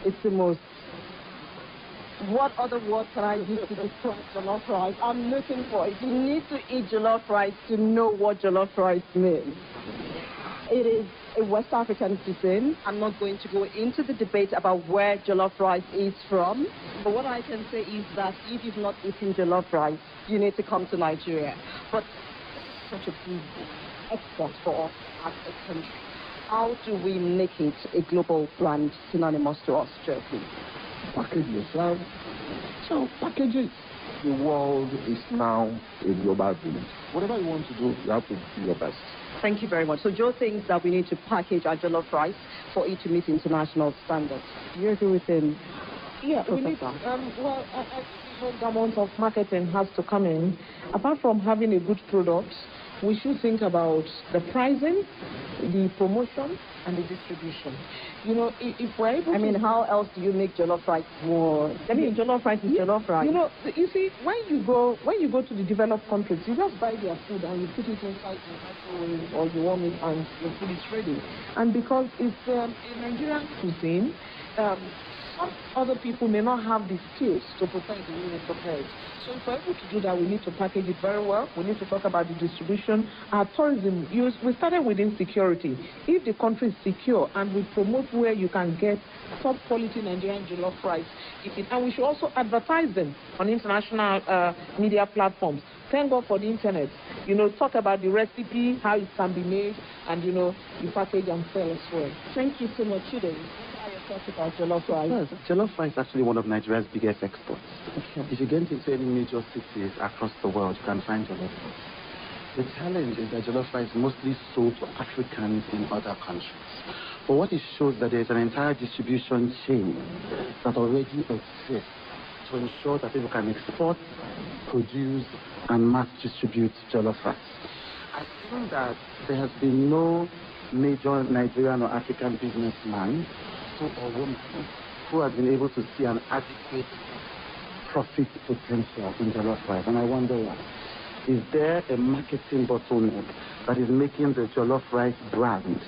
It's the most... What other word can I use to describe jollof rice? I'm looking for it. You need to eat jollof rice to know what jollof rice means. It is a West African cuisine. I'm not going to go into the debate about where jollof rice is from, but what I can say is that if you've not eaten jollof rice, you need to come to Nigeria. But such a big export for us as a country. How do we make it a global brand synonymous to us, Jeffrey? Package yourself. So package it. The world is now a global village. Whatever you want to do, you have to do your best. Thank you very much. So Joe thinks that we need to package our jollof rice for it to meet international standards. Do you agree with him? Yeah, we need, well, I think the amount of marketing has to come in. Apart from having a good product, we should think about the pricing, the promotion, and the distribution. You know, if we're able to... I mean, how else do you make jollof rice more? I mean, jollof rice is jollof rice. You know, you see, when you go to the developed countries, you just buy their food and you put it inside the microwave or you warm it and your food is ready. And because it's a Nigerian cuisine, some other people may not have the skills to prepare the way we prepare it. So if we're able to do that, we need to package it very well. We need to talk about the distribution. Our tourism use, we started with insecurity. If the country is secure and we promote where you can get top quality Nigerian jollof rice, and we should also advertise them on international media platforms. Thank God for the internet. You know, talk about the recipe, how it can be made, and you know, you package and sell as well. Thank you so much, Jude. Talk about jollof rice. Yes, jollof rice is actually one of Nigeria's biggest exports. Okay. If you get into any major cities across the world, you can find jollof rice. The challenge is that jollof rice is mostly sold to Africans in other countries. But what it shows that there is an entire distribution chain that already exists to ensure that people can export, produce, and mass distribute jollof rice. I think that there has been no major Nigerian or African businessman or woman who has been able to see an adequate profit potential in jollof rice. And I wonder why. Is there a marketing bottleneck that is making the jollof rice brand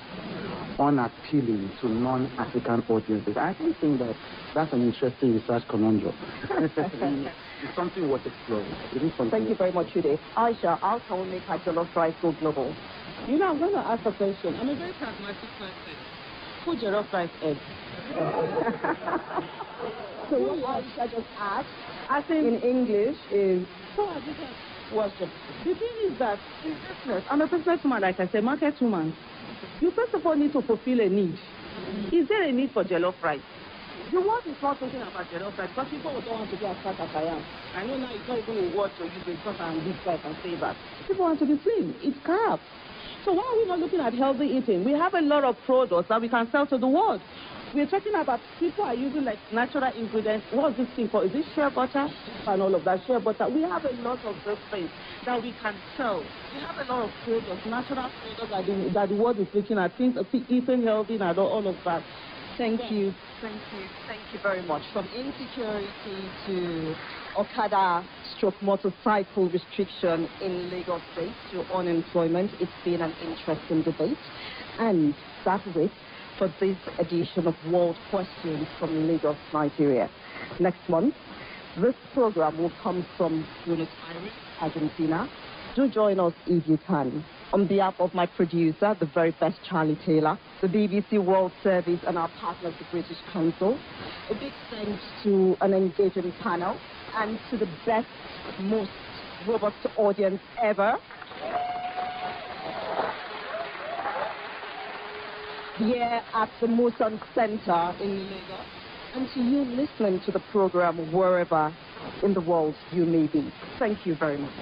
unappealing to non-African audiences? I actually think that that's an interesting research conundrum. It's something worth exploring. Thank you very much, Jude. Aisha, how can we make our jollof rice go global? You know, I'm going to ask a question. I'm a very pragmatic person. Who jollof rice eggs? So what Aisha just asked, I think in English is... The thing is that in business, I'm a businesswoman, like I said, market woman. You first of all need to fulfill a need. Is there a need for jollof rice? The world is not talking about jollof rice because people don't want to be as fat as I am. I know now it's not even a word to use because I'm big fat and say that. People want to be slim. It's carbs. So why are we not looking at healthy eating? We have a lot of products that we can sell to the world. We're talking about people are using like natural ingredients. What's this thing called? Is it shea butter? And all of that shea butter. We have a lot of those things that we can sell. We have a lot of products, natural products that the world is looking at. Things eating healthy and all of that. Thank you very much. From insecurity to Okada motorcycle restriction in Lagos State to unemployment, it's been an interesting debate. And that is it for this edition of World Questions from Lagos, Nigeria. Next month, this program will come from Buenos Aires, Argentina. Do join us if you can. On behalf of my producer, the very best Charlie Taylor, the BBC World Service and our partners, the British Council, a big thanks to an engaging panel and to the best, most robust audience ever. Here at the Motion Center in Lagos, and to you listening to the program wherever in the world you may be. Thank you very much.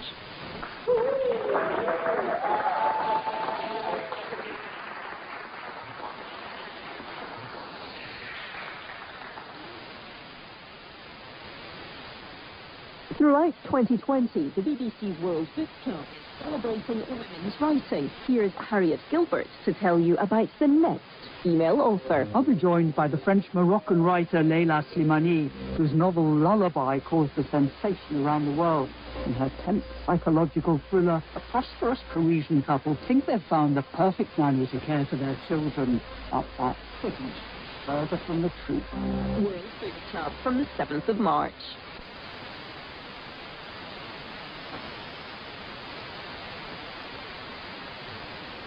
Throughout 2020, the BBC World Book Club is celebrating women's writing. Here's Harriet Gilbert to tell you about the next female author. I'll be joined by the French-Moroccan writer Leila Slimani, whose novel Lullaby caused a sensation around the world. In her tense psychological thriller, a prosperous Parisian couple think they've found the perfect nanny to care for their children. But that isn't further from the truth. World Book Club from the 7th of March.